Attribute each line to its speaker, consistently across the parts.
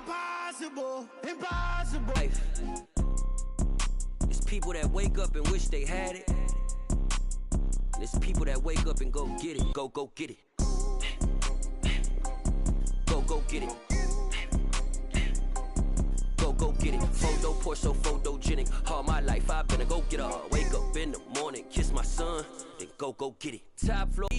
Speaker 1: Impossible, impossible.
Speaker 2: Life. It's people that wake up and wish they had it. And it's people that wake up and go get it. Go get it. Go get it. Go get it. Photo poor, so photogenic. All my life I've been a go getter. Wake up in the morning, kiss my son, then go get it. Top floor.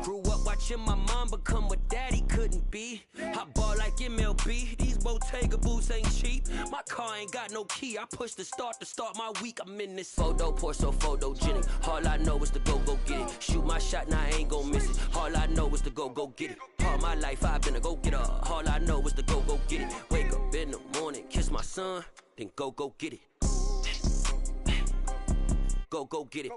Speaker 2: Grew up watching my mom become what daddy couldn't be. I ball like MLB. These Bottega boots ain't cheap. My car ain't got no key. I push the start to start my week. I'm in this photo poor, so photogenic. All I know is to go get it. Shoot my shot, now I ain't gon' miss it. All I know is to go get it. All my life I've been a go getter. All I know is to go get it. Wake up in the morning, kiss my son, then go get it. Go get it.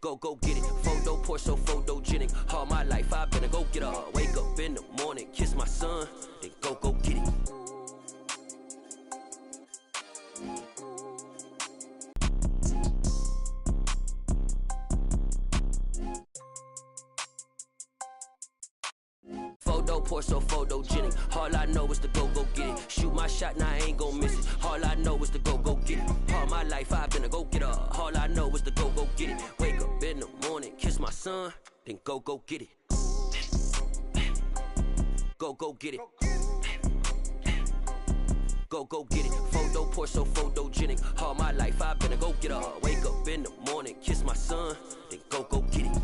Speaker 2: Go get it. Photo poor, so photogenic. All my life I've been a go getter. Wake up in the morning, kiss my son, then go get it. Photo poor, so photogenic. All I know is to go get it. Shoot my shot, now I ain't gon' miss it. All I know is to go get it. All my life I've been a go getter. All I know is to go get it. Wake up in the morning, kiss my son, then go get it. Go get it. Go get it. Photo poor, so photogenic. All my life I've been a go getter. Wake up in the morning, kiss my son, then go get it.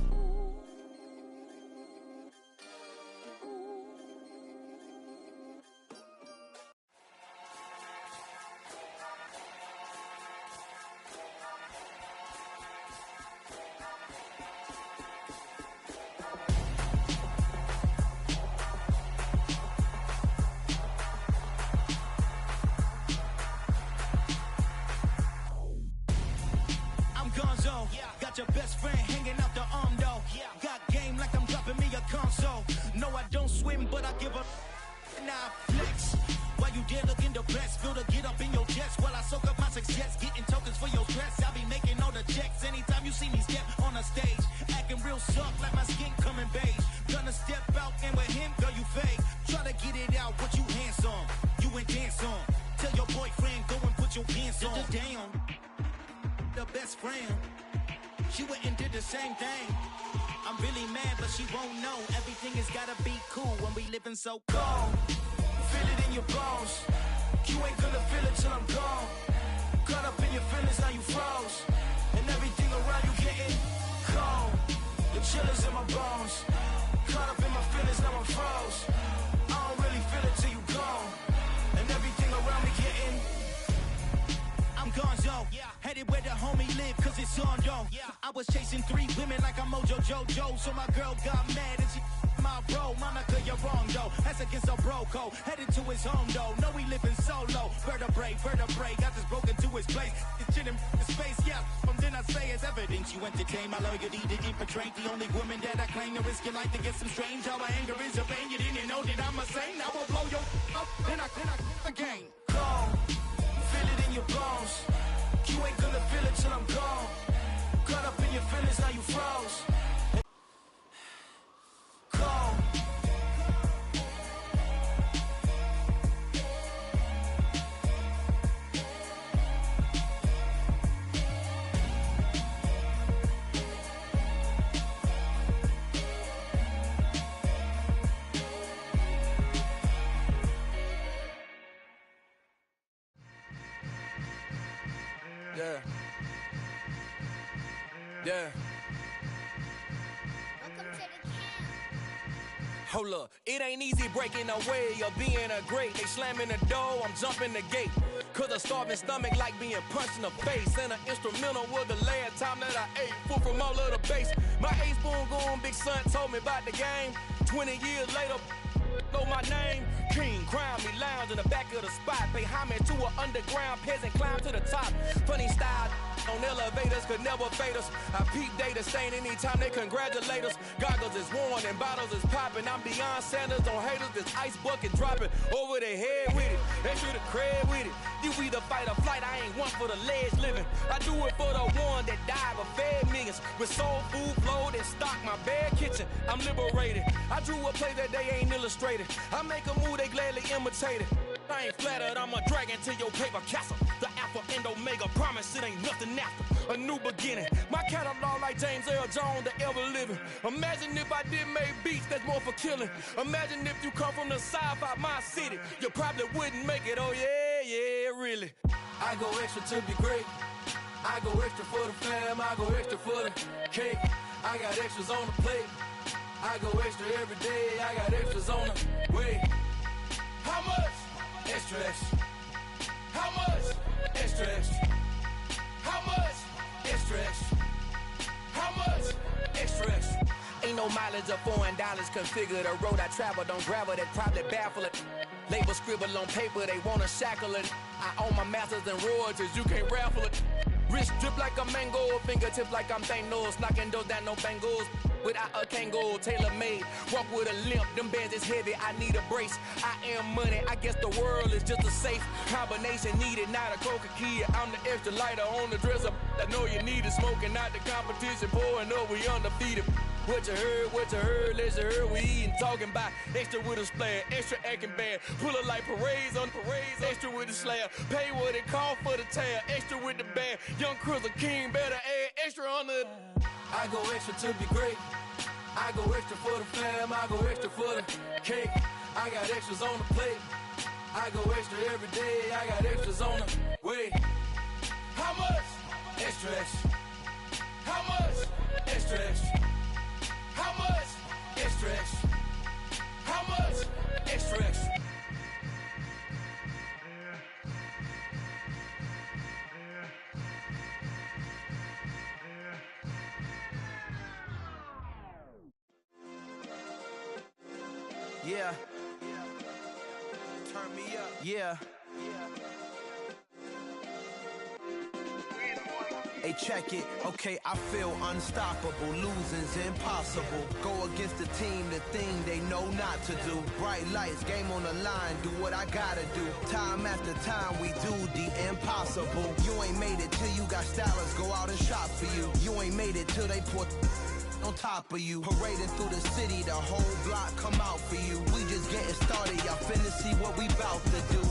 Speaker 1: Got your best friend hanging out the arm though. Got game like I'm dropping me a console. No, I don't swim, but I give a nah flex. While you there looking depressed, feel the get up in your chest while I soak up my success, getting tokens for your stress. I'll be making all the checks anytime you see me step on a stage, acting real soft like my skin coming beige. Gonna step out and with him, girl, you fake. Try to get it out, but you handsome, you ain't dance on. Tell your boyfriend go and put your pants on. Down, the best friend. She went and did the same thing. I'm really mad, but she won't know. Everything has gotta be cool when we living so cold. Feel it in your bones. You ain't gonna feel it till I'm gone. Caught up in your feelings, now you froze. And everything around you getting cold. The chillers in my bones. Caught up in my feelings, now I'm froze. I don't really feel it till you gone. And everything around me getting I'm gonzo, headed where the homie live, cause it's on though. I was chasing 3 women like I'm Mojo Jojo, so my girl got mad and she my bro. Monica, you're wrong though, that's against a bro code. Headed to his home though, no we living solo. Vertebrae, got this broken to his place. It's in his space, from then I say it's evidence. You entertain my loyalty, didn't portray the only woman that I claim to risk your life to get some strange. How my anger is a pain, you didn't know that I'm a saint. I will blow your up, then I again. Go. Feel it in your bones. You ain't gonna feel it till I'm gone. Caught up in your feelings, now you froze. Call.
Speaker 3: Yeah. Hold up, it ain't easy breaking away or being a great. They slamming the door, I'm jumping the gate. Cause a starving stomach like being punched in the face. And an instrumental was the last time that I ate. Food from all of the base. My A-spoon going big son told me about the game. 20 years later, know my name. King, crown me, lounge in the back of the spot. Pay homage to an underground peasant, climb to the top. Funny style, on elevators could never fade us. I peep data stain anytime they congratulate us. Goggles is worn and bottles is popping. I'm beyond Sanders on haters, this ice bucket dropping over their head with it. They should have cred with it. You either fight or flight, I ain't one for the ledge living. I do it for the one that died but fed millions. With soul food flowed and stocked my bare kitchen. I'm liberated. I drew a play that they ain't illustrated. I make a move, they gladly imitate it. I ain't flattered, I'm a dragon to your paper castle. The Alpha and Omega promise it ain't nothing after. A new beginning. My catalog like James Earl Jones, the ever living. Imagine if I did make beats that's more for killing. Imagine if you come from the south out my city. You probably wouldn't make it, oh yeah, really. I go extra to be great. I go extra for the fam, I go extra for the cake. I got extras on the plate. I go extra every day, I got extras on the way. How much? Extra, extra. How much? Extra, extra. How much? Extra, extra. How much? Extra, extra. Ain't no mileage of $4 configure the road I travel. Don't gravel, that probably baffle it. Label scribble on paper, they wanna shackle it. I own my masters and royalties, you can't raffle it. Wrist drip like a mango, fingertips like I'm Thanos. Knocking those down, no bangles. Without a Kango, tailor-made. Walk with a limp, them bands is heavy, I need a brace. I am money, I guess the world is just a safe combination needed, not a Coca-Cola. I'm the extra lighter on the dresser. I know you need it, smoking out the competition, pouring up, we undefeated. What you heard, let's heard, we eatin', talking about extra with a splash, extra acting bad, pull it like parades on parades, extra with the slab, pay what it cost for the tab, extra with the bag, young Cruiser King, better add extra on the. I go extra to be great, I go extra for the fam, I go extra for the cake, I got extras on the plate, I go extra every day, I got extras on the way. How much? Extra, extra. How much? Extra, extra. How much? Extra, extra. How much? Extra, extra. Yeah. Turn me up. Yeah. Hey, check it. Okay, I feel unstoppable. Losing's impossible. Go against the team, the thing they know not to do. Bright lights, game on the line, do what I gotta do. Time after time, we do the impossible. You ain't made it till you got stylists go out and shop for you. You ain't made it till they put on top of you. Parading through the city, the whole block come out for you. We just getting started, y'all finna see what we bout to do.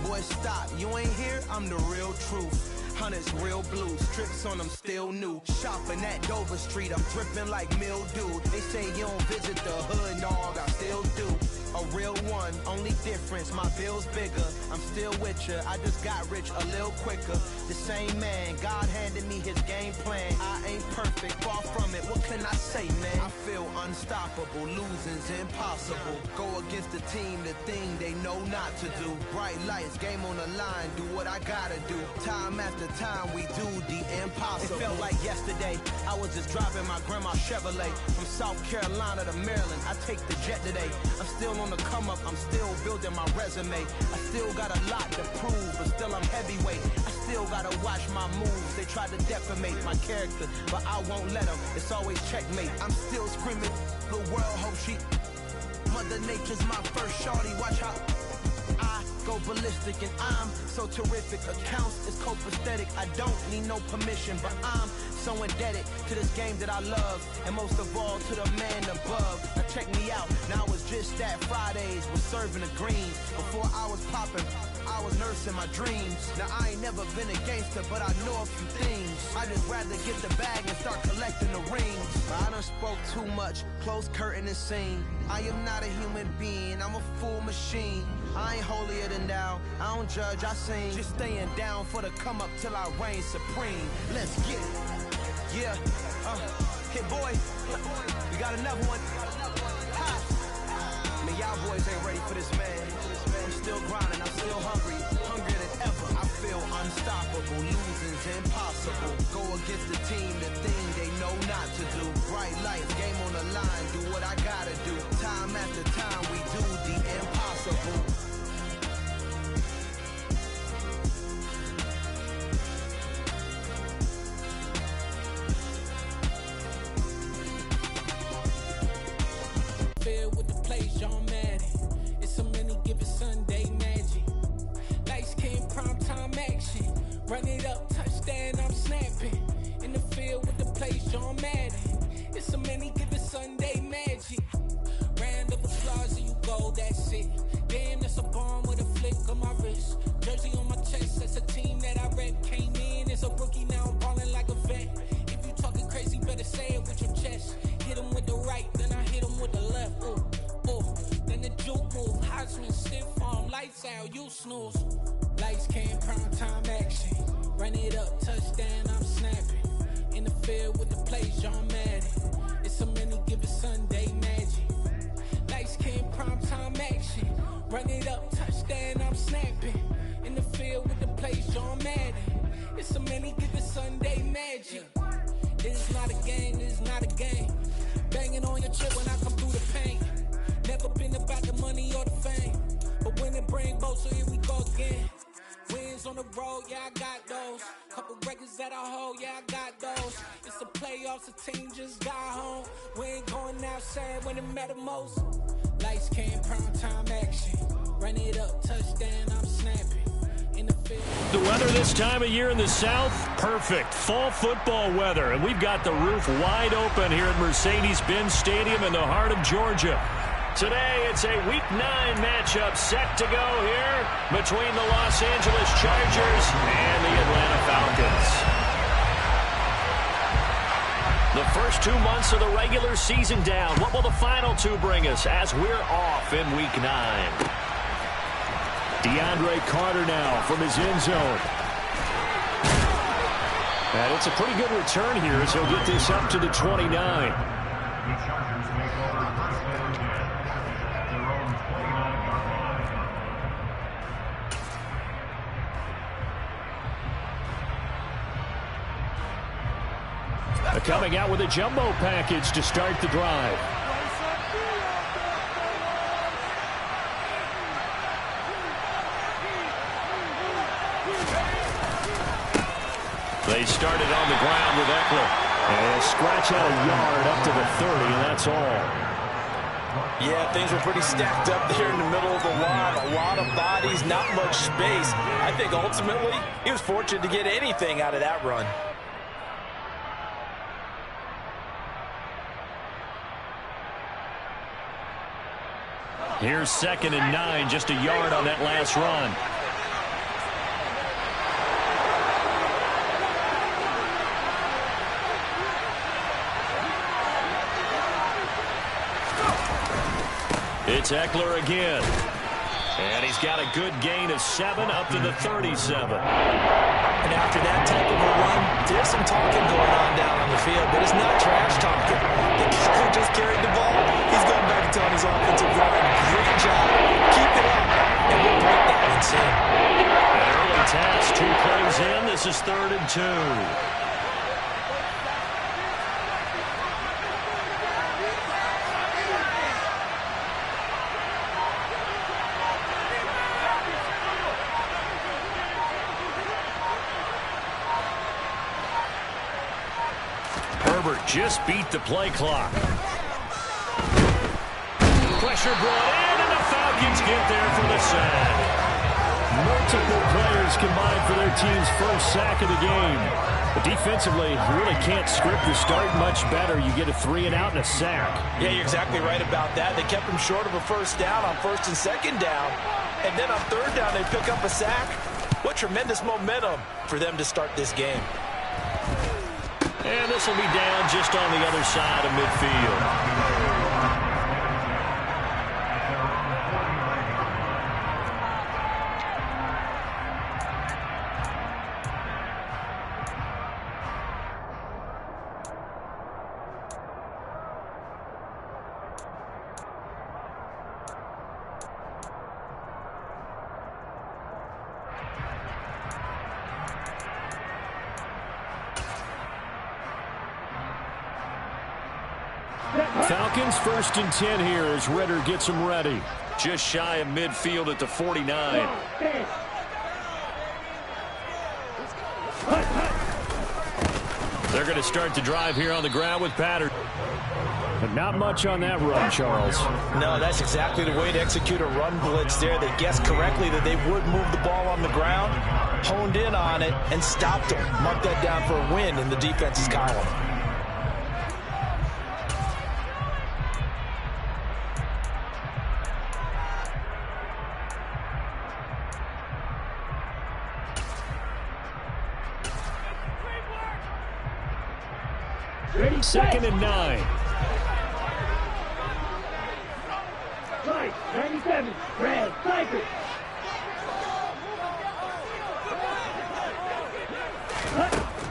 Speaker 3: Boy, stop, you ain't here, I'm the real truth. Hunters, real blues, strips on them still new. Shopping at Dover Street, I'm dripping like mildew. They say you don't visit the hood, dog, I still do. A real one, only difference, my bill's bigger. I'm still with ya, I just got rich a little quicker. The same man, God handed me his game plan. I ain't perfect, far from it, what can I say, man? I feel unstoppable, losing's impossible. Go against the team, the thing they know not to do. Bright lights, game on the line, do what I gotta do. Time after time, we do the impossible. It felt like yesterday, I was just driving my grandma's Chevrolet. From South Carolina to Maryland, I take the jet today. I'm still on the come up, I'm still building my resume. I still got a lot to prove, but still I'm heavyweight. I still gotta watch my moves. They try to defamate my character, but I won't let them. It's always checkmate. I'm still screaming, the world hope she. Mother Nature's my first shorty, watch how I go ballistic, and I'm so terrific. Accounts is copacetic, I don't need no permission, but I'm so indebted to this game that I love, and most of all to the man above. Now check me out, now it's just that Fridays was serving the greens. Before I was popping, I was nursing my dreams. Now I ain't never been a gangster, but I know a few things. I just rather get the bag and start collecting the rings. But I done spoke too much, close curtain and scene. I am not a human being, I'm a full machine. I ain't holier than thou, I don't judge, I sing. Just staying down for the come up till I reign supreme. Let's get it. Yeah, hit boy, we got another one. Ha. Man, y'all boys ain't ready for this, man. I'm still grinding, I'm still hungry, hungrier than ever. I feel unstoppable, losing's impossible. Go against the team, the thing they know not to do. Bright lights, game on the line, do what I gotta do. Time after time, we do the impossible.
Speaker 4: Run it up, touchdown, I'm snapping. In the field with the plays, John Madden. It's a many given Sunday magic. Round of applause and you go, that's it. Damn, that's a bomb with a flick on my wrist. Jersey on my chest, that's a team that I rep. Came in as a rookie, now I'm ballin' like a vet. If you talking crazy, better say it with your chest. Hit him with the right, then I hit him with the left. Ooh, ooh. Then the juke move, Heisman, stiff arm, lights out, you snooze. Lights came, prime time action. Run it up, touchdown, I'm snapping. In the field with the plays, John Madden. It's a many given Sunday magic. Lights came, prime time action. Run it up, touchdown, I'm snapping. In the field with the plays, John Madden. It's a many given Sunday magic. This is not a game, this is not a game. Banging on your chip when I come through the paint. Never been about the money or the fame. But when it bring both, so here we go again. Wins on the road, yeah, I got those. Couple records that I hold, yeah, I got those. It's the playoffs, the team just got home. We ain't going outside when it matter most. Lights came, prime time action. Run it up, touchdown, I'm snapping. In the field.
Speaker 5: The weather this time of year in the South, perfect. Fall football weather. And we've got the roof wide open here at Mercedes-Benz Stadium in the heart of Georgia. Today, it's a Week 9 matchup set to go here between the Los Angeles Chargers and the Atlanta Falcons. The first 2 months of the regular season down. What will the final 2 bring us as we're off in Week 9? DeAndre Carter now from his end zone. And it's a pretty good return here as he'll get this up to the 29. Coming out with a jumbo package to start the drive. They started on the ground with Eckler. And scratch out a yard up to the 30, and that's all.
Speaker 6: Yeah, things were pretty stacked up there in the middle of the line. A lot of bodies, not much space. I think ultimately he was fortunate to get anything out of that run.
Speaker 5: Here's 2nd and 9, just a yard on that last run. It's Eckler again. And he's got a good gain of 7 up to the 37.
Speaker 6: And after that type of a run, there's some talking going on down on the field, but it's not trash talking. The guy just carried the ball. He's going back and telling his offensive line, great job, keep it up, and we'll break that one soon.
Speaker 5: An early task, 2 plays in. This is 3rd and 2. Just beat the play clock. Pressure brought in, and the Falcons get there for the sack. Multiple players combined for their team's first sack of the game. But defensively, you really can't script the start much better. You get a 3 and out and a sack.
Speaker 6: Yeah, you're exactly right about that. They kept them short of a first down on 1st and 2nd down. And then on 3rd down, they pick up a sack. What tremendous momentum for them to start this game.
Speaker 5: And this will be down just on the other side of midfield. Falcons 1st and 10 here as Ritter gets them ready. Just shy of midfield at the 49. They're going to start the drive here on the ground with Patterson. But not much on that run, Charles.
Speaker 6: No, that's exactly the way to execute a run blitz there. They guessed correctly that they would move the ball on the ground. honed in on it, and stopped him. Mark that down for a win in the defense's column.
Speaker 5: Second and 9.
Speaker 7: Right, 97, Brad, Cypress.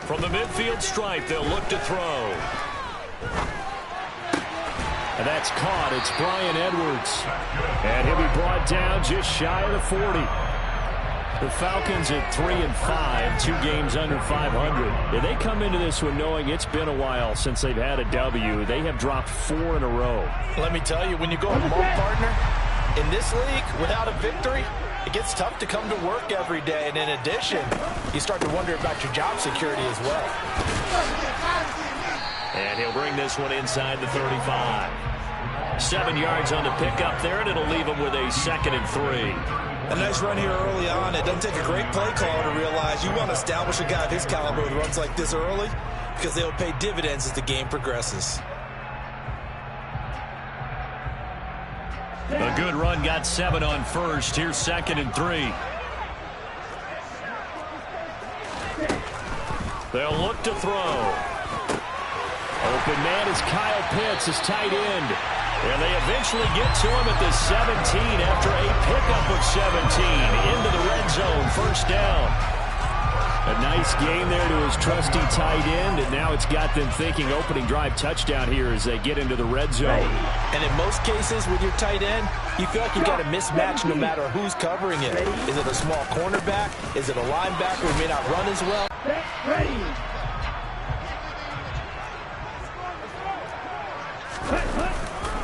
Speaker 5: From the midfield stripe, they'll look to throw. And that's caught. It's Brian Edwards. And he'll be brought down just shy of the 40. The Falcons at 3-5, 2 games under 500. Yeah, they come into this one knowing it's been a while since they've had a W. They have dropped 4 in a row.
Speaker 6: Let me tell you, when you go a month, partner, in this league, without a victory, it gets tough to come to work every day. And in addition, you start to wonder about your job security as well.
Speaker 5: And he'll bring this one inside the 35. 7 yards on the pickup there, and it'll leave him with a 2nd and 3.
Speaker 6: A nice run here early on. It doesn't take a great play caller to realize you want to establish a guy of his caliber who runs like this early, because they'll pay dividends as the game progresses.
Speaker 5: A good run, got 7 on first. Here's 2nd and 3. They'll look to throw. Open man is Kyle Pitts, his tight end. And they eventually get to him at the 17 after a pickup of 17 into the red zone. First down. A nice gain there to his trusty tight end, and now it's got them thinking opening drive touchdown here as they get into the red zone.
Speaker 6: And in most cases with your tight end, you feel like you got a mismatch no matter who's covering it. Is it a small cornerback? Is it a linebacker who may not run as well?
Speaker 7: Ready.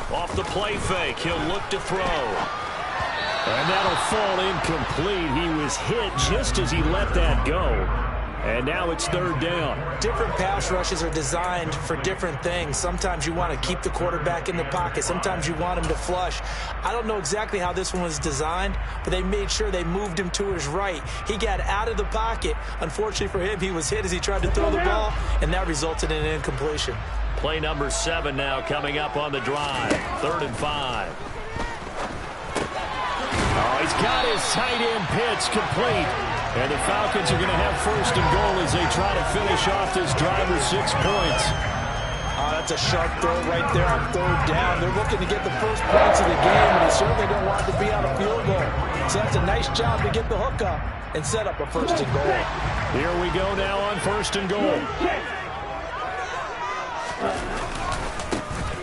Speaker 5: Off the play fake, he'll look to throw. And that'll fall incomplete. He was hit just as he let that go. And now it's 3rd down.
Speaker 6: Different pass rushes are designed for different things. Sometimes you want to keep the quarterback in the pocket. Sometimes you want him to flush. I don't know exactly how this one was designed, but they made sure they moved him to his right. He got out of the pocket. Unfortunately for him, he was hit as he tried to throw the ball, and that resulted in an incompletion.
Speaker 5: Play number 7 now coming up on the drive. 3rd and 5. Oh, he's got his tight end Pitts complete. And the Falcons are going to have 1st and goal as they try to finish off this drive with 6 points.
Speaker 6: Oh, that's a sharp throw right there on 3rd down. They're looking to get the first points of the game, and they certainly don't want to be on a field goal. So that's a nice job to get the hook up and set up a 1st and goal.
Speaker 5: Here we go now on 1st and goal.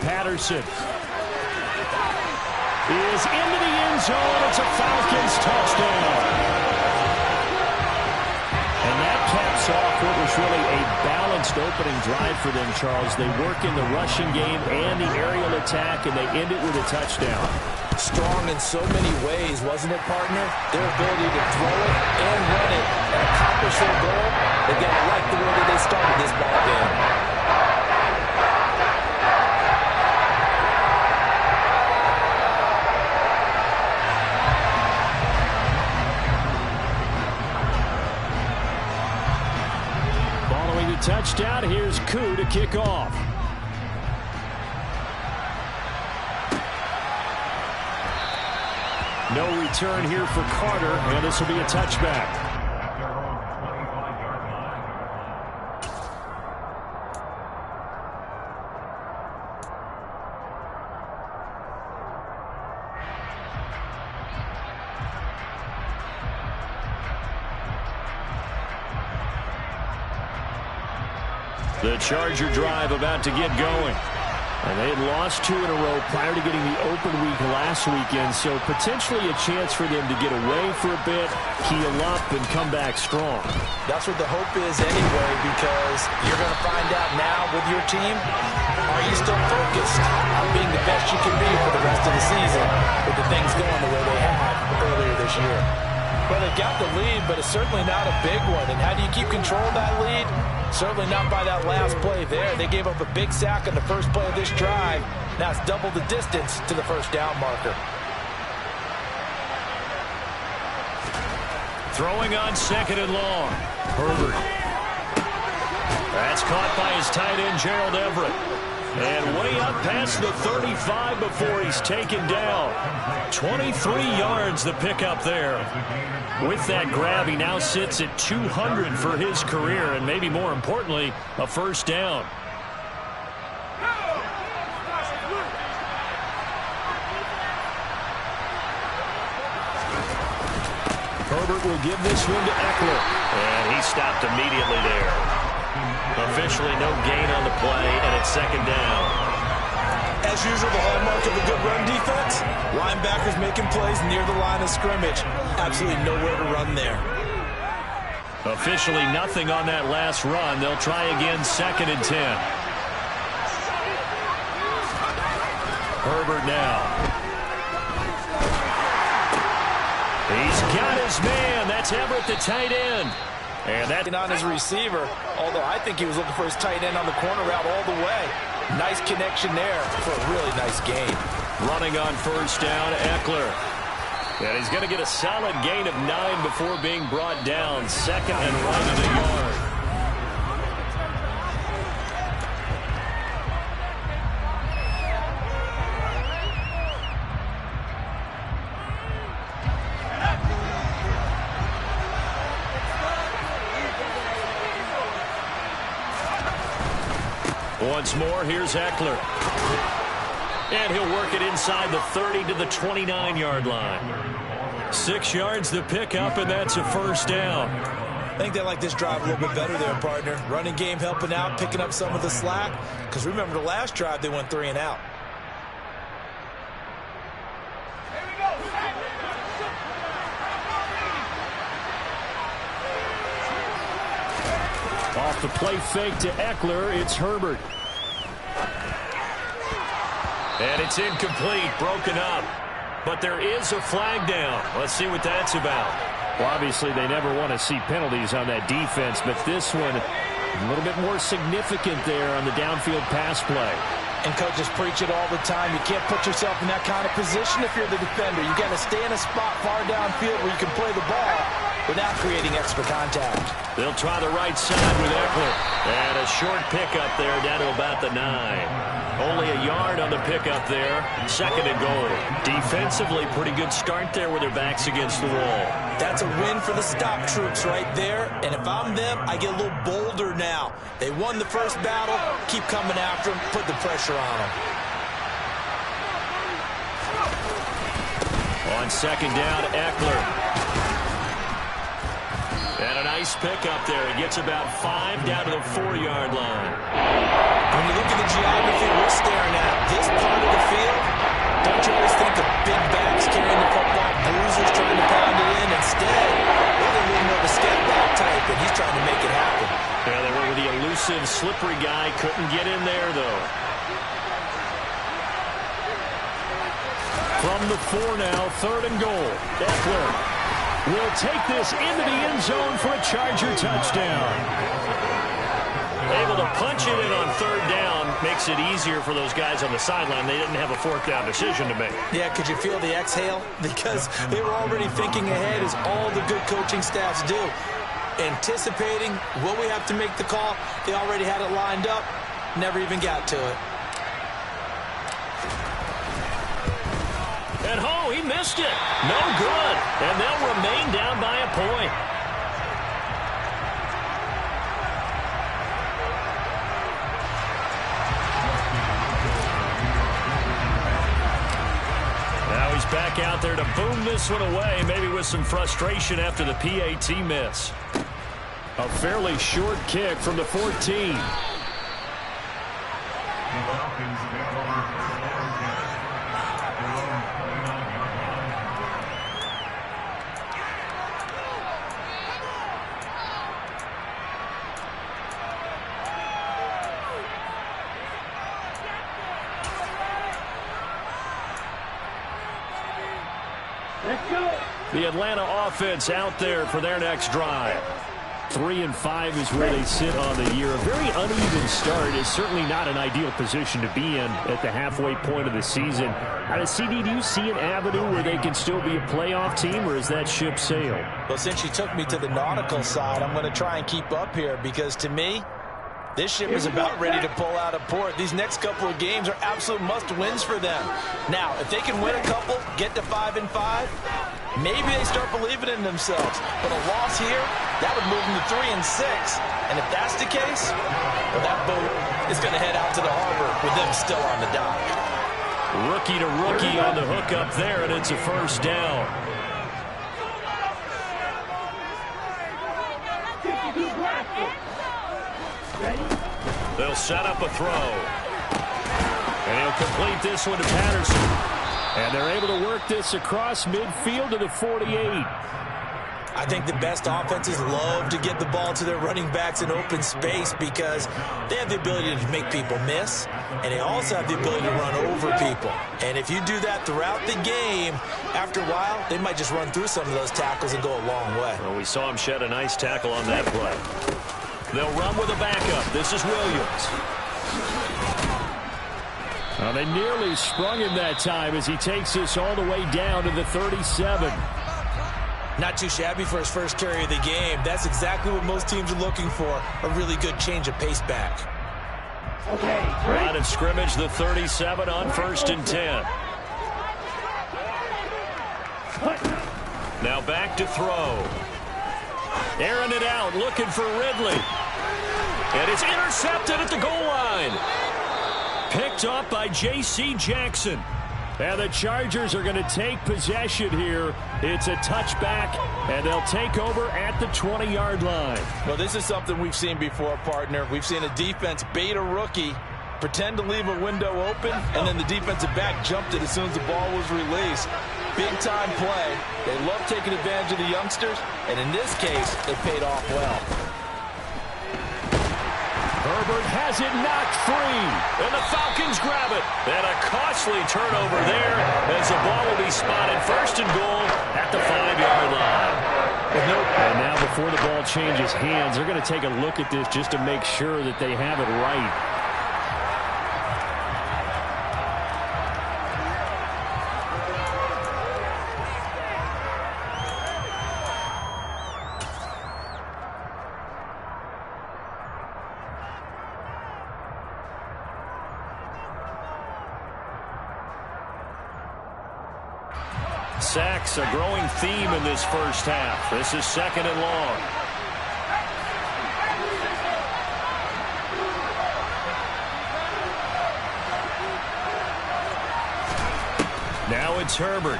Speaker 5: Patterson is into the end zone. It's a Falcons touchdown. And that caps off what was really a balanced opening drive for them, Charles. They work in the rushing game and the aerial attack, and they end it with a touchdown.
Speaker 6: Strong in so many ways, wasn't it, partner? Their ability to throw it and run it and accomplish their goal. They got to like the way that they started this ball game.
Speaker 5: Touchdown. Here's Koo to kick off. No return here for Carter, and this will be a touchback. The Charger drive about to get going. And they had lost 2 in a row prior to getting the open week last weekend, so potentially a chance for them to get away for a bit, heal up, and come back strong.
Speaker 6: That's what the hope is anyway, because you're going to find out now with your team, are you still focused on being the best you can be for the rest of the season with the things going the way they had earlier this year? Well, they've got the lead, but it's certainly not a big one. And how do you keep control of that lead? Certainly not by that last play there. They gave up a big sack on the first play of this drive. Now it's double the distance to the 1st down marker.
Speaker 5: Throwing on 2nd and long. Herbert. That's caught by his tight end, Gerald Everett. And way up past the 35 before he's taken down. 23 yards the pickup there. With that grab, he now sits at 200 for his career, and maybe more importantly, a first down. Herbert will give this one to Eckler. And he stopped immediately there. Officially no gain on the play, and it's 2nd down.
Speaker 6: As usual, the hallmark of a good run defense, linebackers making plays near the line of scrimmage. Absolutely nowhere to run there.
Speaker 5: Officially nothing on that last run. They'll try again, 2nd and 10. Herbert now. He's got his man. That's Everett, the tight end. And that
Speaker 6: on his receiver, although I think he was looking for his tight end on the corner route all the way. Nice connection there for a really nice gain.
Speaker 5: Running on first down, Eckler. And he's going to get a solid gain of 9 before being brought down. 2nd and right of the yard. Once more, here's Eckler. And he'll work it inside the 30 to the 29-yard line. 6 yards the pickup, and that's a first down.
Speaker 6: I think they like this drive a little bit better there, partner. Running game helping out, picking up some of the slack. Because remember the last drive, they went 3 and out.
Speaker 5: Off the play fake to Eckler, it's Herbert. And it's incomplete, broken up. But there is a flag down. Let's see what that's about. Well, obviously, they never want to see penalties on that defense, but this one a little bit more significant there on the downfield pass play.
Speaker 6: And coaches preach it all the time. You can't put yourself in that kind of position if you're the defender. You got to stay in a spot far downfield where you can play the ball without creating extra contact.
Speaker 5: They'll try the right side with Eckler. And a short pickup there down to about the 9. Only a yard on the pickup there. 2nd and goal. Defensively, pretty good start there with their backs against the wall.
Speaker 6: That's a win for the stop troops right there. And if I'm them, I get a little bolder now. They won the first battle. Keep coming after them. Put the pressure on them.
Speaker 5: On 2nd down, Eckler. And a nice pickup there. He gets about 5 down to the 4-yard line.
Speaker 6: When you look at the geography we're staring at, this part of the field, don't you always think of big backs carrying the football, bruisers trying to pound it in? Instead, they're a little more of a step back type, and he's trying to make it happen.
Speaker 5: Yeah, they were with the elusive, slippery guy. Couldn't get in there, though. From the 4 now, 3rd and goal. Eckler will take this into the end zone for a Charger touchdown. Able to punch it in on 3rd down makes it easier for those guys on the sideline. They didn't have a 4th down decision to make.
Speaker 6: Yeah, could you feel the exhale? Because they were already thinking ahead, as all the good coaching staffs do. Anticipating, will we have to make the call? They already had it lined up, never even got to it.
Speaker 5: And he missed it. No good. And they'll remain down by a point. Now he's back out there to boom this one away, maybe with some frustration after the PAT miss. A fairly short kick from the 14.
Speaker 7: Let's go.
Speaker 5: The Atlanta offense out there for their next drive. 3-5 is where they sit on the year. A very uneven start is certainly not an ideal position to be in at the halfway point of the season. CD, do you see an avenue where they can still be a playoff team, or is that ship sailed?
Speaker 6: Well, since you took me to the nautical side, I'm going to try and keep up here because, to me, this ship is about ready to pull out of port. These next couple of games are absolute must-wins for them. Now, if they can win a couple, get to 5-5, maybe they start believing in themselves. But a loss here, that would move them to 3-6. And if that's the case, well, that boat is going to head out to the harbor with them still on the dock.
Speaker 5: Rookie to rookie on the hook up there, and it's a first down. They'll set up a throw. And he'll complete this one to Patterson. And they're able to work this across midfield to the 48.
Speaker 6: I think the best offenses love to get the ball to their running backs in open space because they have the ability to make people miss, and they also have the ability to run over people. And if you do that throughout the game, after a while, they might just run through some of those tackles and go a long way.
Speaker 5: Well, we saw him shed a nice tackle on that play. They'll run with a backup. This is Williams. Well, they nearly sprung him that time as he takes this all the way down to the 37.
Speaker 6: Not too shabby for his first carry of the game. That's exactly what most teams are looking for, a really good change of pace back.
Speaker 5: Line of scrimmage, the 37 on 1st and 10. Now back to throw. Airing it out, looking for Ridley. And it's intercepted at the goal line. Picked up by J.C. Jackson. And the Chargers are going to take possession here. It's a touchback, and they'll take over at the 20-yard line.
Speaker 6: Well, this is something we've seen before, partner. We've seen a defense bait a rookie, pretend to leave a window open, and then the defensive back jumped it as soon as the ball was released. Big-time play. They love taking advantage of the youngsters, and in this case, it paid off well.
Speaker 5: Herbert has it knocked free, and the Falcons grab it. And a costly turnover there as the ball will be spotted 1st and goal at the 5-yard line. And now before the ball changes hands, they're going to take a look at this just to make sure that they have it right. Sacks, a growing theme in this first half. This is 2nd and long. Now it's Herbert.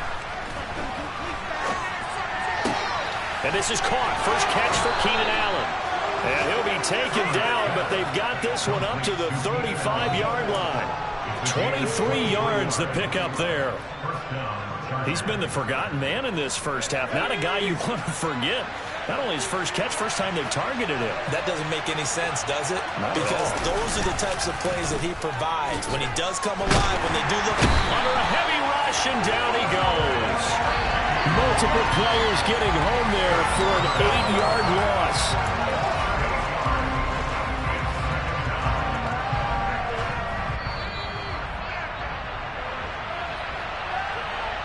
Speaker 5: And this is caught. First catch for Keenan Allen. And he'll be taken down, but they've got this one up to the 35-yard line. 23 yards the pickup there. He's been the forgotten man in this first half. Not a guy you want to forget. Not only his first catch, first time they've targeted him.
Speaker 6: That doesn't make any sense, does it? Because those are the types of plays that he provides. When he does come alive, when they do look
Speaker 5: under a heavy rush, and down he goes. Multiple players getting home there for an 8-yard loss.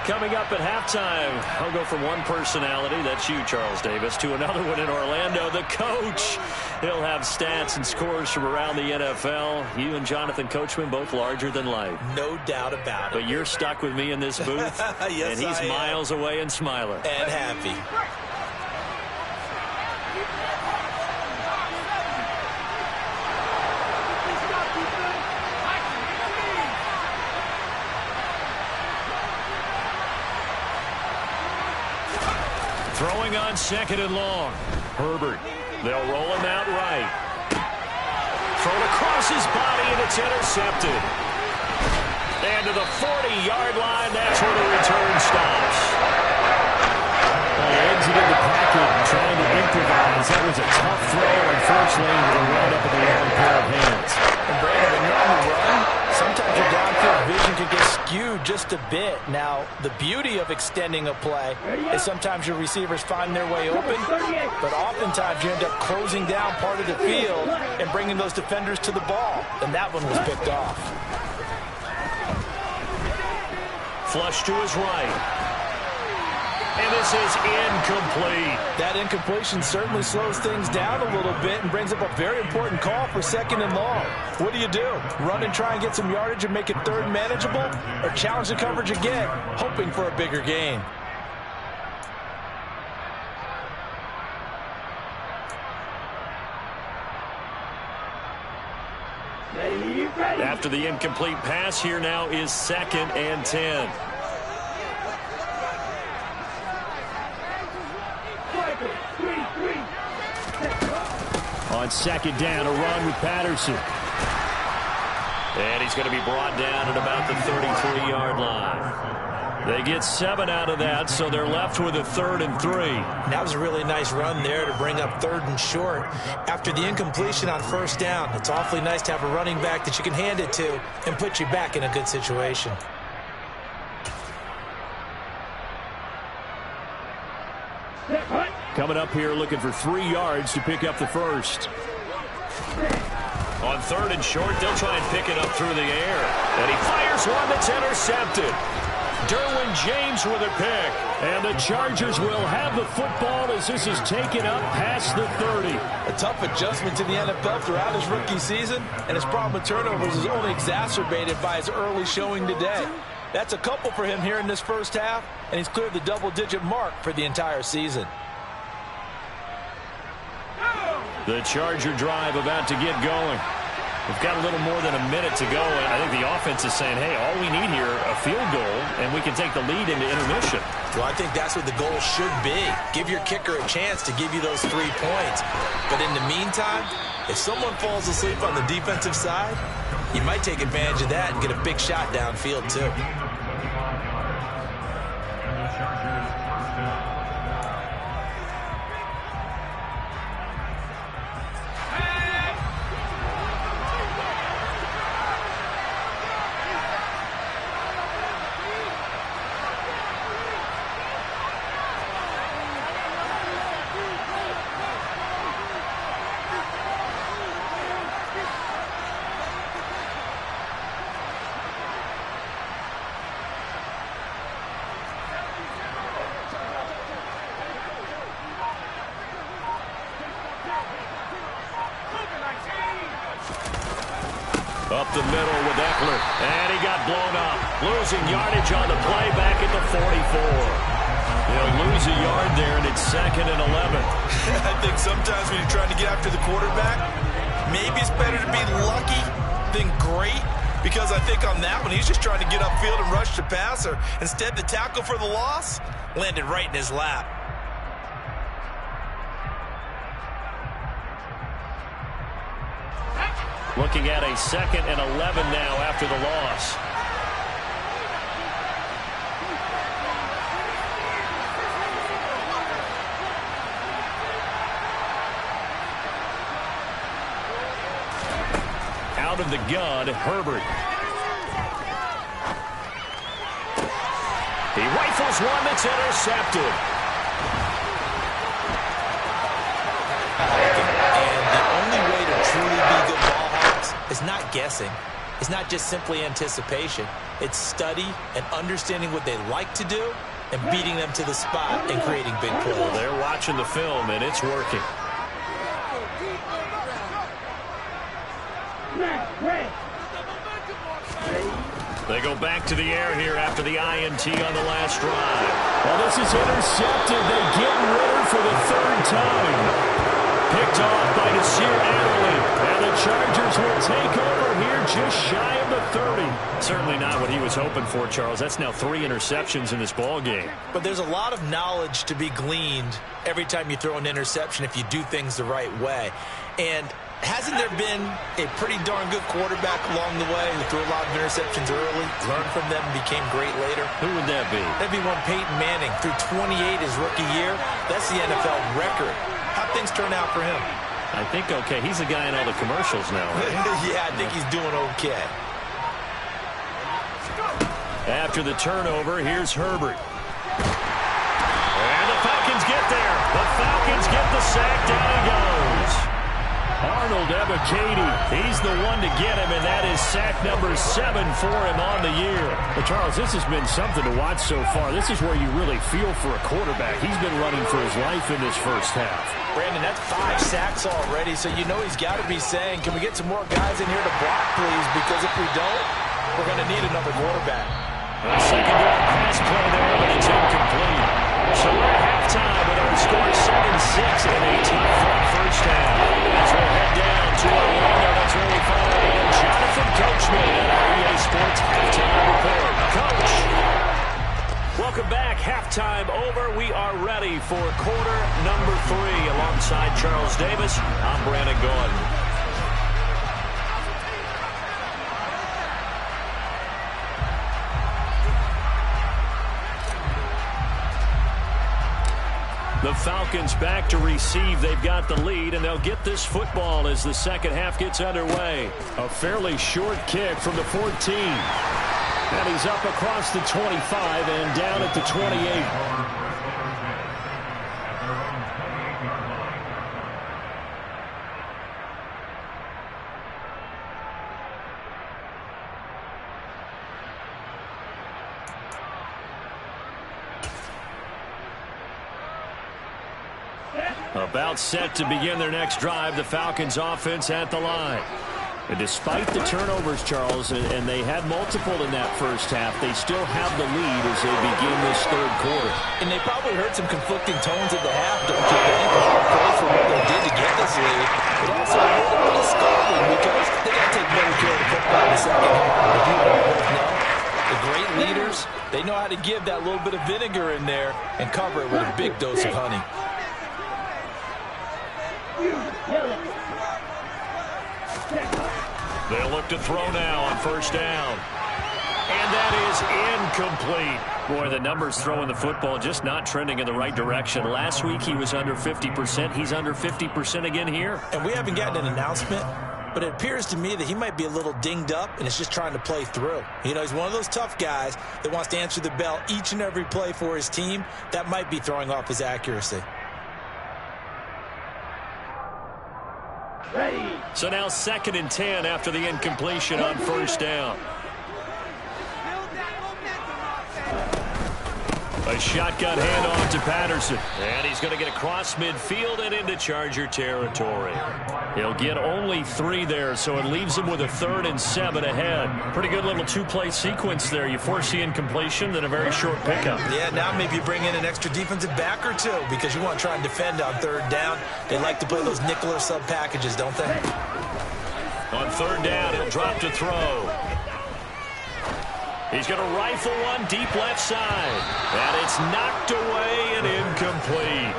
Speaker 5: Coming up at halftime, I'll go from one personality, that's you, Charles Davis, to another one in Orlando, the coach. He'll have stats and scores from around the NFL. You and Jonathan Coachman, both larger than life.
Speaker 6: No doubt about it.
Speaker 5: But you're stuck with me in this booth,
Speaker 6: yes,
Speaker 5: and he's miles away and smiling.
Speaker 6: And happy.
Speaker 5: Throwing on 2nd and long. Herbert. They'll roll him out right. Thrown across his body, and it's intercepted. And to the 40-yard line, that's where the return stops. They exited the pocket trying to improvise. That was a tough throw. Unfortunately, it wound up in the wrong pair of hands.
Speaker 6: And Brandon, when you're on the run, sometimes your downfield vision can get skewed just a bit. Now, the beauty of extending a play is sometimes your receivers find their way open, but oftentimes you end up closing down part of the field and bringing those defenders to the ball, and that one was picked off.
Speaker 5: Flush to his right. And this is incomplete.
Speaker 6: That incompletion certainly slows things down a little bit and brings up a very important call for 2nd and long. What do? Run and try and get some yardage and make it 3rd manageable, or challenge the coverage again, hoping for a bigger gain?
Speaker 5: After the incomplete pass, here now is 2nd and 10. On 2nd down, a run with Patterson. And he's going to be brought down at about the 33-yard line. They get 7 out of that, so they're left with a 3rd and 3.
Speaker 6: That was a really nice run there to bring up 3rd and short. After the incompletion on 1st down, it's awfully nice to have a running back that you can hand it to and put you back in a good situation.
Speaker 5: Coming up here looking for 3 yards to pick up the first. On 3rd and short, they'll try and pick it up through the air. And he fires one that's intercepted. Derwin James with a pick. And the Chargers will have the football as this is taken up past the 30.
Speaker 6: A tough adjustment to the NFL throughout his rookie season, and his problem with turnovers is only exacerbated by his early showing today. That's a couple for him here in this first half, and he's cleared the double-digit mark for the entire season.
Speaker 5: The Charger drive about to get going. We've got a little more than a minute to go, and I think the offense is saying, hey, all we need here, a field goal, and we can take the lead into intermission.
Speaker 6: Well, I think that's what the goal should be. Give your kicker a chance to give you those 3 points. But in the meantime, if someone falls asleep on the defensive side, you might take advantage of that and get a big shot downfield, too.
Speaker 5: Up the middle with Eckler, and he got blown up. Losing yardage on the play back at the 44. He'll lose a yard there, and it's 2nd and 11.
Speaker 6: I think sometimes when you're trying to get after the quarterback, maybe it's better to be lucky than great, because I think on that one, he's just trying to get upfield and rush the passer. Instead, the tackle for the loss landed right in his lap.
Speaker 5: Looking at a 2nd and 11 now after the loss. Out of the gun, Herbert. He rifles one that's intercepted.
Speaker 6: And the only way to truly be good ball hawks is not guessing. It's not just simply anticipation. It's study and understanding what they like to do and beating them to the spot and creating big plays.
Speaker 5: Well, they're watching the film, and it's working. They go back to the air here after the INT on the last drive.
Speaker 8: Well, this is intercepted. They get Ritter for the 3rd time. Picked off by Nasir Adderley. And the Chargers will take over here just shy of the 30.
Speaker 5: Certainly not what he was hoping for, Charles. That's now 3 interceptions in this ball game.
Speaker 6: But there's a lot of knowledge to be gleaned every time you throw an interception if you do things the right way. And hasn't there been a pretty darn good quarterback along the way who threw a lot of interceptions early, learned from them, and became great later?
Speaker 5: Who would that be?
Speaker 6: That'd be one Peyton Manning. Threw 28 his rookie year. That's the NFL record. How'd things turn out for him?
Speaker 5: I think okay. He's the guy in all the commercials now, right?
Speaker 6: Yeah, I think he's doing okay.
Speaker 5: After the turnover, here's Herbert. And the Falcons get there. The Falcons get the sack. Down he goes. Arnold Ebiketie, he's the one to get him, and that is sack number 7 for him on the year.
Speaker 8: Well, Charles, this has been something to watch so far. This is where you really feel for a quarterback. He's been running for his life in this first half.
Speaker 6: Brandon, that's 5 sacks already, so you know he's got to be saying, can we get some more guys in here to block, please? Because if we don't, we're going to need another quarterback.
Speaker 5: A second down pass play there, but it's incomplete. So we're at halftime with our score 7-6 and a tough first half. As we'll head down to Orlando, that's where we find our man Jonathan Coachman at our EA Sports Halftime Report. Coach! Welcome back. Halftime over. We are ready for quarter number 3. Alongside Charles Davis, I'm Brandon Gordon. The Falcons back to receive. They've got the lead, and they'll get this football as the second half gets underway.
Speaker 8: A fairly short kick from the 14. And he's up across the 25 and down at the 28.
Speaker 5: About set to begin their next drive, the Falcons offense at the line.
Speaker 8: And despite the turnovers, Charles, and they had multiple in that first half, they still have the lead as they begin this third quarter.
Speaker 6: And they probably heard some conflicting tones at the half. Don't you think? A hard play for what they did to get this lead. But also a little bit of scalding because they got to take better care of the football in the second half. But you both know the great leaders, they know how to give that little bit of vinegar in there and cover it with a big dose of honey.
Speaker 5: They'll look to throw now on first down. And that is incomplete. Boy, the numbers throwing the football just not trending in the right direction. Last week he was under 50%. He's under 50% again here.
Speaker 6: And we haven't gotten an announcement, but it appears to me that he might be a little dinged up and is just trying to play through. You know, he's one of those tough guys that wants to answer the bell each and every play for his team. That might be throwing off his accuracy.
Speaker 7: Ready.
Speaker 5: So now 2nd and 10 after the incompletion on first down. A shotgun handoff to Patterson. And he's going to get across midfield and into Charger territory. He'll get only 3 there, so it leaves him with a 3rd and 7 ahead. Pretty good little 2-play sequence there. You force the incompletion, then a very short pickup.
Speaker 6: Yeah, now maybe you bring in an extra defensive back or 2 because you want to try and defend on 3rd down. They like to play those nickel or sub packages, don't they?
Speaker 5: On 3rd down, he'll drop to throw. He's going to rifle one deep left side. And it's knocked away and incomplete.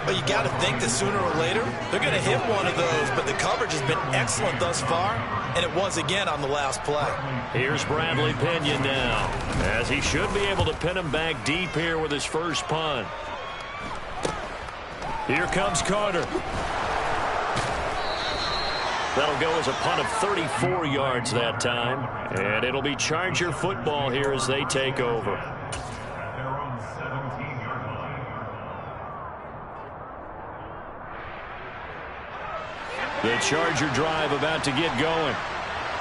Speaker 6: But you got to think that sooner or later, they're going to hit one of those. But the coverage has been excellent thus far. And it was again on the last play.
Speaker 5: Here's Bradley Pinion now, as he should be able to pin him back deep here with his first punt. Here comes Carter. That'll go as a punt of 34 yards that time. And it'll be Charger football here as they take over. The Charger drive about to get going.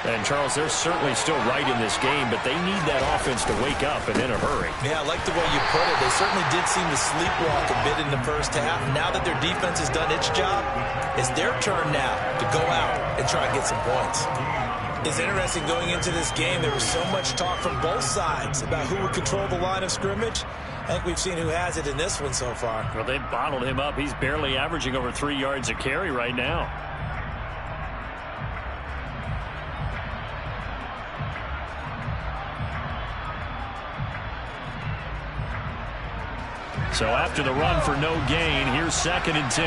Speaker 5: And, Charles, they're certainly still right in this game, but they need that offense to wake up and in a hurry.
Speaker 6: Yeah, I like the way you put it. They certainly did seem to sleepwalk a bit in the first half. Now that their defense has done its job, it's their turn now to go out and try and get some points. It's interesting going into this game. There was so much talk from both sides about who would control the line of scrimmage. I think we've seen who has it in this one so far.
Speaker 5: Well, they bottled him up. He's barely averaging over 3 yards a carry right now. So after the run for no gain, here's 2nd and 10.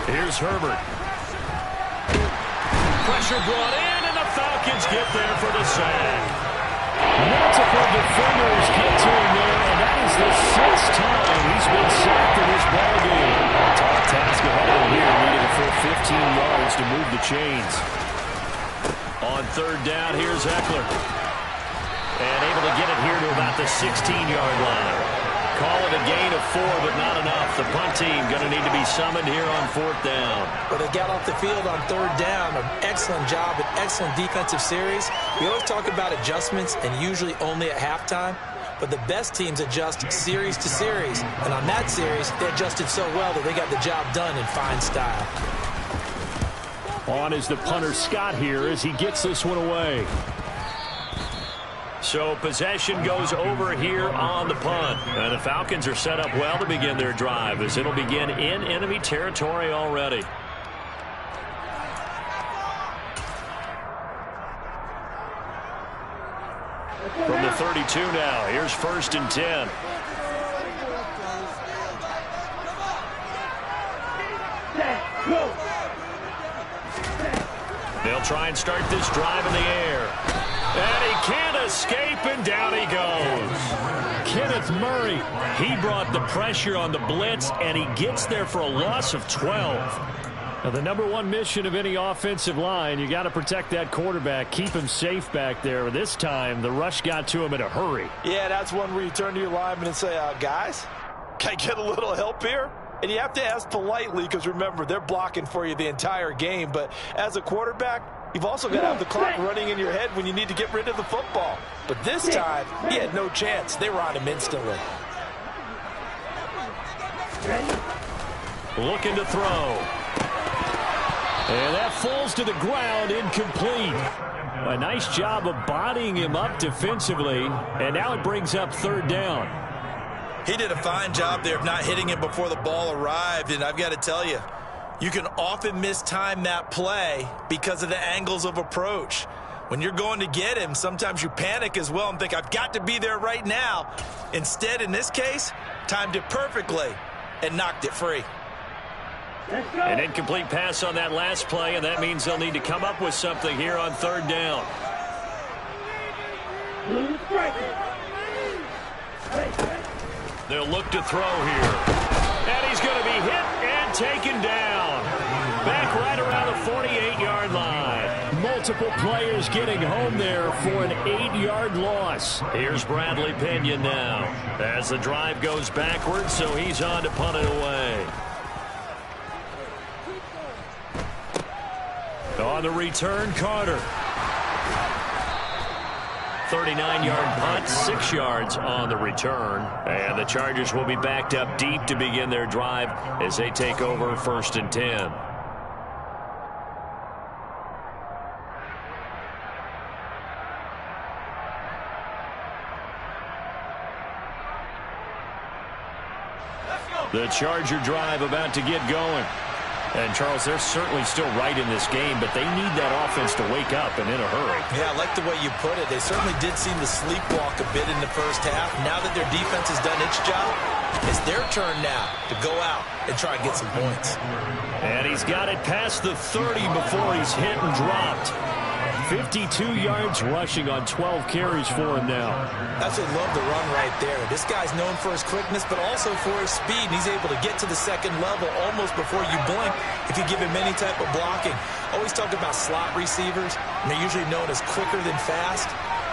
Speaker 5: Here's Herbert. Pressure brought in, and the Falcons get there for the sack.
Speaker 8: Multiple defenders get to him there, and that is the 6th time he's been sacked in this ballgame.
Speaker 5: Tough task ahead of him here, needing a full 15 yards to move the chains. On third down, here's Eckler. And able to get it here to about the 16-yard line. Call it a gain of 4, but not enough. The punt team going to need to be summoned here on fourth down.
Speaker 6: Well, they got off the field on third down. An excellent job, an excellent defensive series. We always talk about adjustments, and usually only at halftime. But the best teams adjust series to series. And on that series, they adjusted so well that they got the job done in fine style.
Speaker 8: On is the punter Scott here as he gets this one away.
Speaker 5: So possession goes over here on the punt. And the Falcons are set up well to begin their drive as it'll begin in enemy territory already. From the 32 now, here's 1st and 10. They'll try and start this drive in the air. And he can't escape, and down he goes.
Speaker 8: Kenneth Murray.
Speaker 5: He brought the pressure on the blitz, and he gets there for a loss of 12.
Speaker 8: Now, the number one mission of any offensive line, you got to protect that quarterback, keep him safe back there. This time, the rush got to him in a hurry.
Speaker 6: Yeah, that's one where you turn to your lineman and say, guys, can I get a little help here? And you have to ask politely because, remember, they're blocking for you the entire game. But as a quarterback, you've also got to have the clock running in your head when you need to get rid of the football. But this time, he had no chance. They were on him instantly.
Speaker 5: Looking to throw.
Speaker 8: And that falls to the ground, incomplete. A nice job of bodying him up defensively. And now it brings up third down.
Speaker 6: He did a fine job there of not hitting him before the ball arrived. And I've got to tell you, you can often mistime that play because of the angles of approach. When you're going to get him, sometimes you panic as well and think, I've got to be there right now. Instead, in this case, timed it perfectly and knocked it free.
Speaker 5: An incomplete pass on that last play, and that means they'll need to come up with something here on third down. They'll look to throw here. And he's going to be hit and taken down. Back right around the 48-yard line.
Speaker 8: Multiple players getting home there for an 8-yard loss.
Speaker 5: Here's Bradley Pinion now as the drive goes backwards, so he's on to punt it away. On the return, Carter. 39-yard punt, 6 yards on the return. And the Chargers will be backed up deep to begin their drive as they take over 1st and 10. The Charger drive about to get going. And, Charles, they're certainly still right in this game, but they need that offense to wake up and in a hurry.
Speaker 6: Yeah, I like the way you put it. They certainly did seem to sleepwalk a bit in the first half. Now that their defense has done its job, it's their turn now to go out and try and get some points.
Speaker 5: And he's got it past the 30 before he's hit and dropped. 52 yards rushing on 12 carries for him now.
Speaker 6: Absolutely love the run right there. This guy's known for his quickness, but also for his speed. And he's able to get to the second level almost before you blink if you give him any type of blocking. Always talk about slot receivers, and they're usually known as quicker than fast.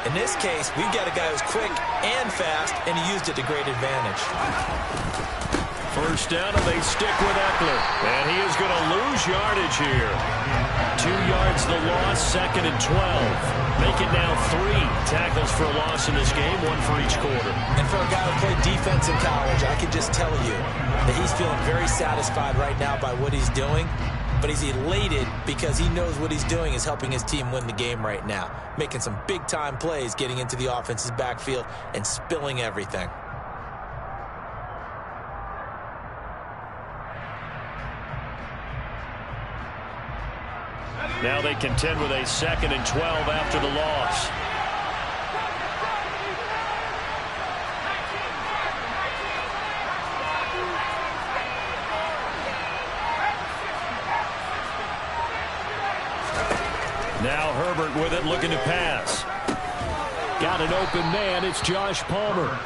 Speaker 6: In this case, we've got a guy who's quick and fast, and he used it to great advantage.
Speaker 5: First down, and they stick with Eckler. And he is going to lose yardage here. 2 yards the loss, 2nd and 12. Make it now 3 tackles for a loss in this game, 1 for each quarter.
Speaker 6: And for a guy who played defense in college, I can just tell you that he's feeling very satisfied right now by what he's doing. But he's elated because he knows what he's doing is helping his team win the game right now. Making some big-time plays, getting into the offense's backfield and spilling everything.
Speaker 5: Now they contend with a 2nd and 12 after the loss. Now Herbert with it, looking to pass.
Speaker 8: Got an open man. It's Josh Palmer.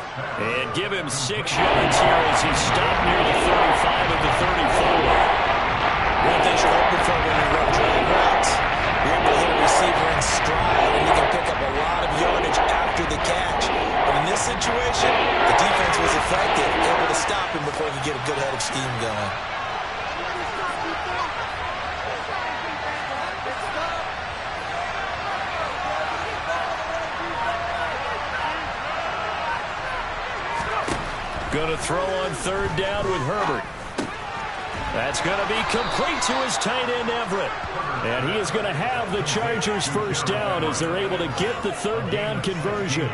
Speaker 5: And give him 6 yards here as he stopped near the 35 of the 34.
Speaker 6: One thing you're hoping for when you run drag routes, you're able to hit a receiver receiver in stride, and he can pick up a lot of yardage after the catch. But in this situation, the defense was effective, able to stop him before he could get a good head of steam going.
Speaker 5: Going to throw on third down with Herbert. That's going to be complete to his tight end, Everett. And he is going to have the Chargers first down as they're able to get the third down conversion.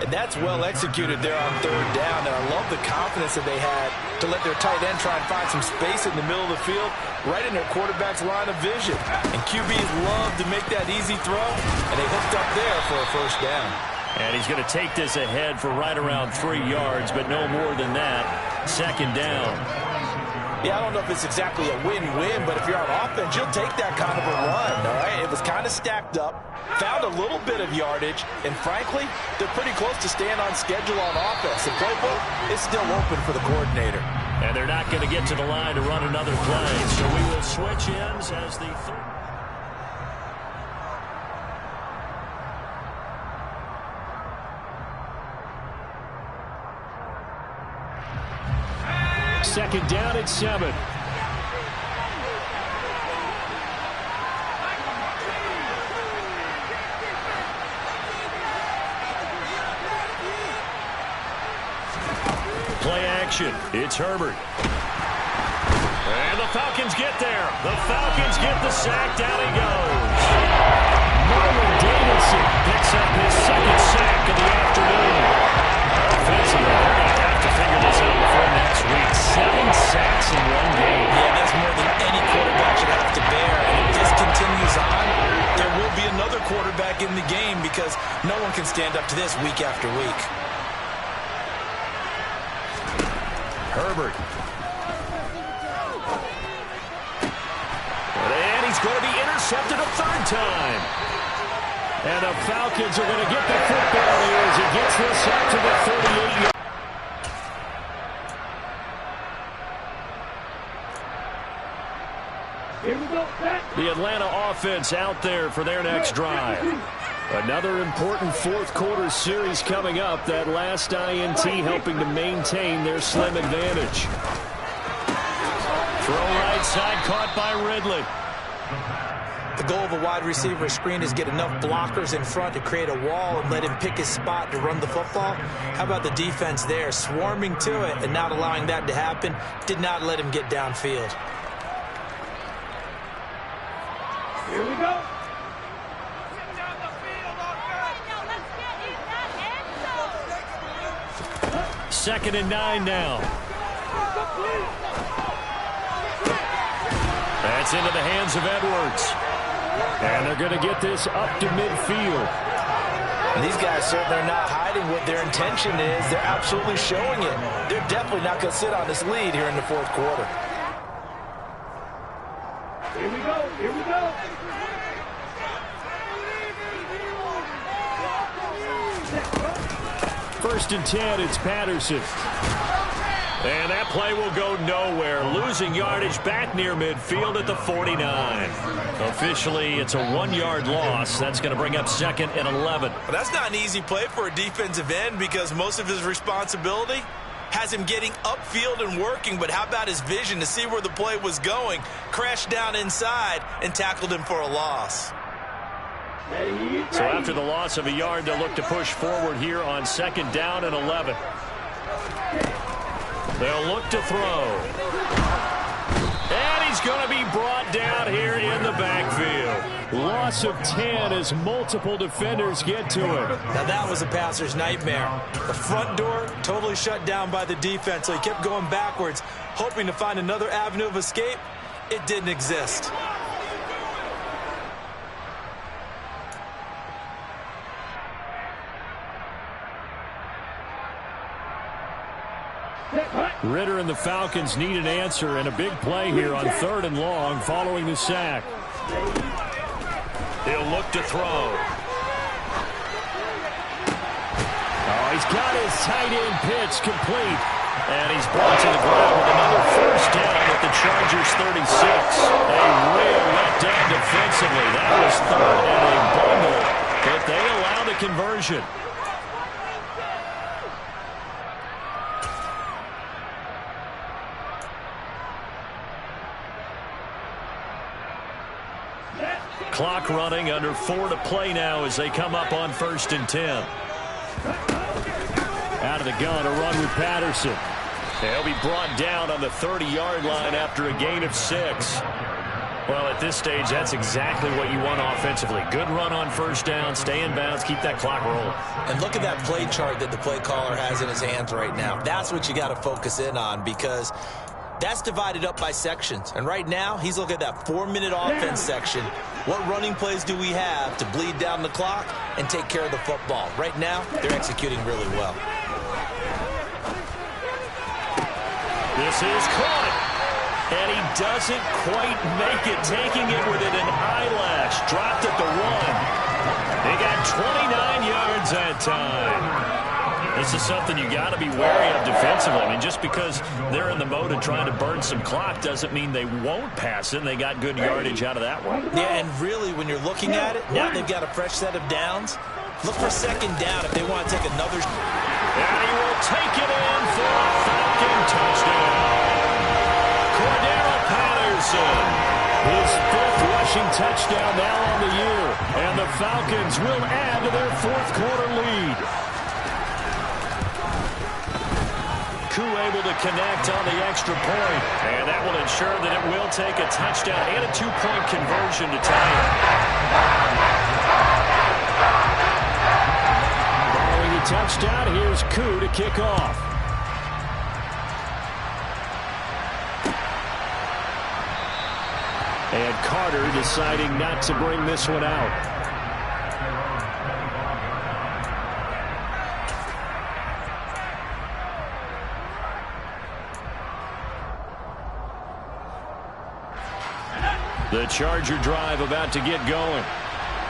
Speaker 6: And that's well executed there on third down. And I love the confidence that they had to let their tight end try and find some space in the middle of the field, right in their quarterback's line of vision. And QBs love to make that easy throw, and they hooked up there for a first down.
Speaker 5: And he's going to take this ahead for right around 3 yards, but no more than that. Second down.
Speaker 6: Yeah, I don't know if it's exactly a win-win, but if you're on offense, you'll take that kind of a run, all right? It was kind of stacked up, found a little bit of yardage, and frankly, they're pretty close to staying on schedule on offense. The playbook is still open for the coordinator.
Speaker 5: And they're not going to get to the line to run another play, so we will switch ends as the third. Second down at 7. Play action. It's Herbert. And the Falcons get there. The Falcons get the sack. Down he goes. Marlon Davidson picks up his second sack of the afternoon. Offensively, they're going to have to figure this out before next week. 7 sacks in one game.
Speaker 6: Yeah, that's more than any quarterback should have to bear. And if this continues on, there will be another quarterback in the game because no one can stand up to this week after week.
Speaker 5: Herbert. And he's going to be intercepted a third time. And the Falcons are going to get the football here as he gets this out to the 38-yard.
Speaker 7: Here we go, back.
Speaker 5: The Atlanta offense out there for their next drive. Another important fourth quarter series coming up. That last INT helping to maintain their slim advantage. Throw right side caught by Ridley.
Speaker 6: The goal of a wide receiver screen is get enough blockers in front to create a wall and let him pick his spot to run the football. How about the defense there, swarming to it and not allowing that to happen? Did not let him get downfield.
Speaker 7: Here we go.
Speaker 5: Second and 9 now. That's into the hands of Edwards. And they're going to get this up to midfield.
Speaker 6: And these guys certainly are not hiding what their intention is. They're absolutely showing it. They're definitely not going to sit on this lead here in the fourth quarter.
Speaker 7: Here we go. Here we go.
Speaker 5: First and 10, it's Patterson. And that play will go nowhere. Losing yardage back near midfield at the 49. Officially, it's a 1-yard loss. That's going to bring up second and 11.
Speaker 6: Well, that's not an easy play for a defensive end because most of his responsibility has him getting upfield and working. But how about his vision to see where the play was going? Crashed down inside and tackled him for a loss.
Speaker 5: So after the loss of a yard, they'll look to push forward here on second down and 11. They'll look to throw. And he's going to be brought down here in the backfield. Loss of 10 as multiple defenders get to him.
Speaker 6: Now that was a passer's nightmare. The front door totally shut down by the defense, so he kept going backwards, hoping to find another avenue of escape. It didn't exist.
Speaker 5: Ritter and the Falcons need an answer, and a big play here on third and long following the sack. He'll look to throw. Oh, he's got his tight end pitch complete. And he's brought to the ground with another first down at the Chargers' 36. A real letdown defensively. That was third and a bundle, but they allow the conversion. Clock running, under 4 to play now as they come up on 1st and 10. Out of the gun, a run with Patterson. He'll be brought down on the 30-yard line after a gain of 6. Well, at this stage, that's exactly what you want offensively. Good run on 1st down, stay in bounds, keep that clock rolling.
Speaker 6: And look at that play chart that the play caller has in his hands right now. That's what you got to focus in on, because that's divided up by sections. And right now, he's looking at that 4-minute offense section. What running plays do we have to bleed down the clock and take care of the football? Right now, they're executing really well.
Speaker 5: This is caught. And he doesn't quite make it, taking it within an eyelash. Dropped at the 1. They got 29 yards that time. This is something you got to be wary of defensively. I mean, just because they're in the mode of trying to burn some clock doesn't mean they won't pass it. And they got good yardage out of that one.
Speaker 6: Yeah, and really, when you're looking at it, now they've got a fresh set of downs. Look for 2nd down if they want to take another.
Speaker 5: And he will take it in for a Falcon touchdown. Cordero Patterson, his 5th rushing touchdown now on the year. And the Falcons will add to their 4th quarter lead. Koo able to connect on the extra point. And that will ensure that it will take a touchdown and a 2-point conversion to tie it. Following the touchdown, here's Koo to kick off. And Carter deciding not to bring this one out. The Charger drive about to get going.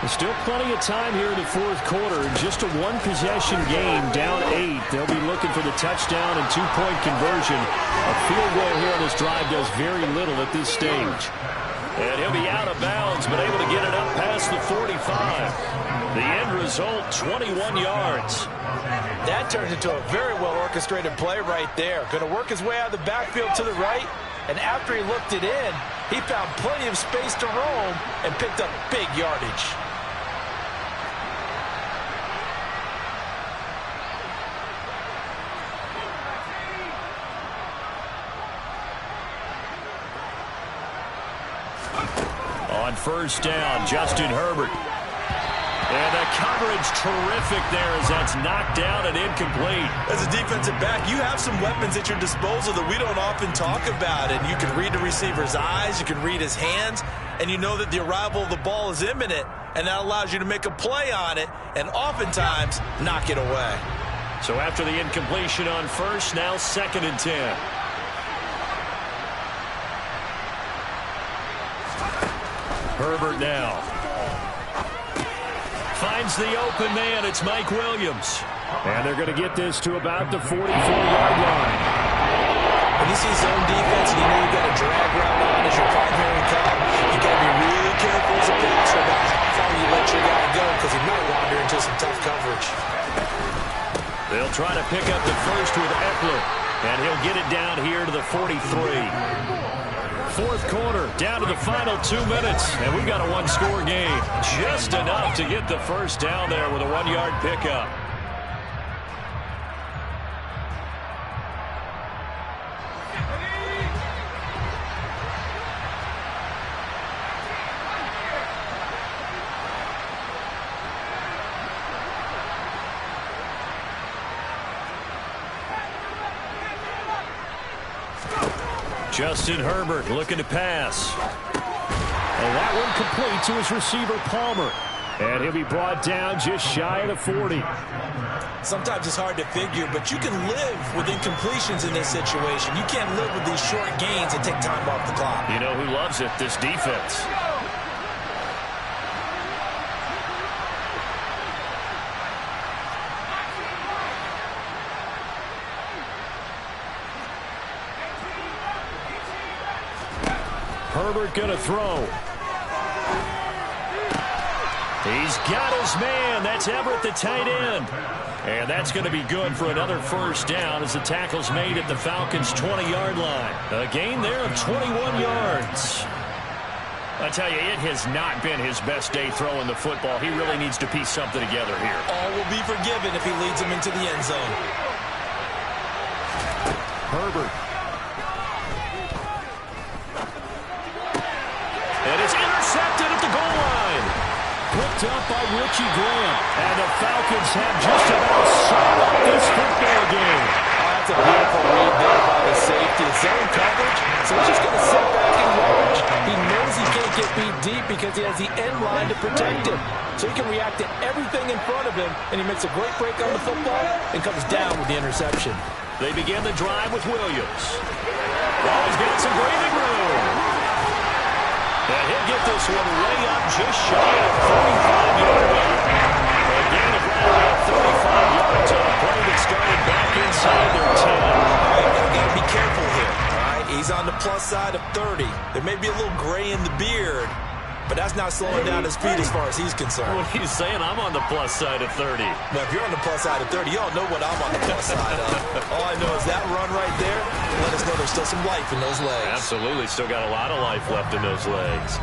Speaker 5: There's still plenty of time here in the 4th quarter. Just a 1-possession game, down 8. They'll be looking for the touchdown and 2-point conversion. A field goal here on this drive does very little at this stage. And he'll be out of bounds, but able to get it up past the 45. The end result, 21 yards.
Speaker 6: That turns into a very well-orchestrated play right there. Going to work his way out of the backfield to the right, and after he looked it in, he found plenty of space to roam and picked up big yardage.
Speaker 5: On 1st down, Justin Herbert. And the coverage terrific there as that's knocked down and incomplete.
Speaker 6: As a defensive back, you have some weapons at your disposal that we don't often talk about. And you can read the receiver's eyes, you can read his hands, and you know that the arrival of the ball is imminent. And that allows you to make a play on it and oftentimes knock it away.
Speaker 5: So after the incompletion on 1st, now 2nd and 10. Herbert now. Finds the open man. It's Mike Williams. And they're going to get this to about the 44-yard line.
Speaker 6: When you see zone defense and you know you've got a drag route on as your primary cover, you got to be really careful as a passer about how far you let your guy go, because he might wander into some tough coverage.
Speaker 5: They'll try to pick up the 1st with Eckler. And he'll get it down here to the 43. 4th quarter, down to the final 2 minutes, and we've got a 1-score game. Just enough to get the 1st down there with a 1-yard pickup. Justin Herbert looking to pass. And that one complete to his receiver, Palmer. And he'll be brought down just shy of the 40.
Speaker 6: Sometimes it's hard to figure, but you can live with incompletions in this situation. You can't live with these short gains and take time off the clock.
Speaker 5: You know who loves it? This defense. Herbert going to throw. He's got his man. That's Everett, the tight end. And that's going to be good for another first down as the tackle's made at the Falcons' 20-yard line. A gain there of 21 yards. I tell you, it has not been his best day throwing the football. He really needs to piece something together here.
Speaker 6: All will be forgiven if he leads him into the end zone.
Speaker 5: Herbert. And it's intercepted at the goal line. Picked up by Richie Grant. And the Falcons have just about summed up this football game.
Speaker 6: That's a beautiful read there by the safety. Zone coverage, so he's just going to sit back and watch. He knows he can't get beat deep because he has the end line to protect him. So he can react to everything in front of him, and he makes a great break on the football and comes down with the interception.
Speaker 5: They begin the drive with Williams. Oh, he's got some breathing room. And he'll get this one way up just shy of 35-yard line. A gain of right around 35 yards on a play that started back inside their 10.
Speaker 6: All right, you got to be careful here. All right, he's on the plus side of 30. There may be a little gray in the beard, but that's not slowing down his speed as far as he's concerned.
Speaker 5: What are you saying? I'm on the plus side of 30.
Speaker 6: Now, if you're on the plus side of 30, you all know what I'm on the plus side of. All I know is that run right there, let us know there's still some life in those legs.
Speaker 5: Absolutely. Still got a lot of life left in those legs.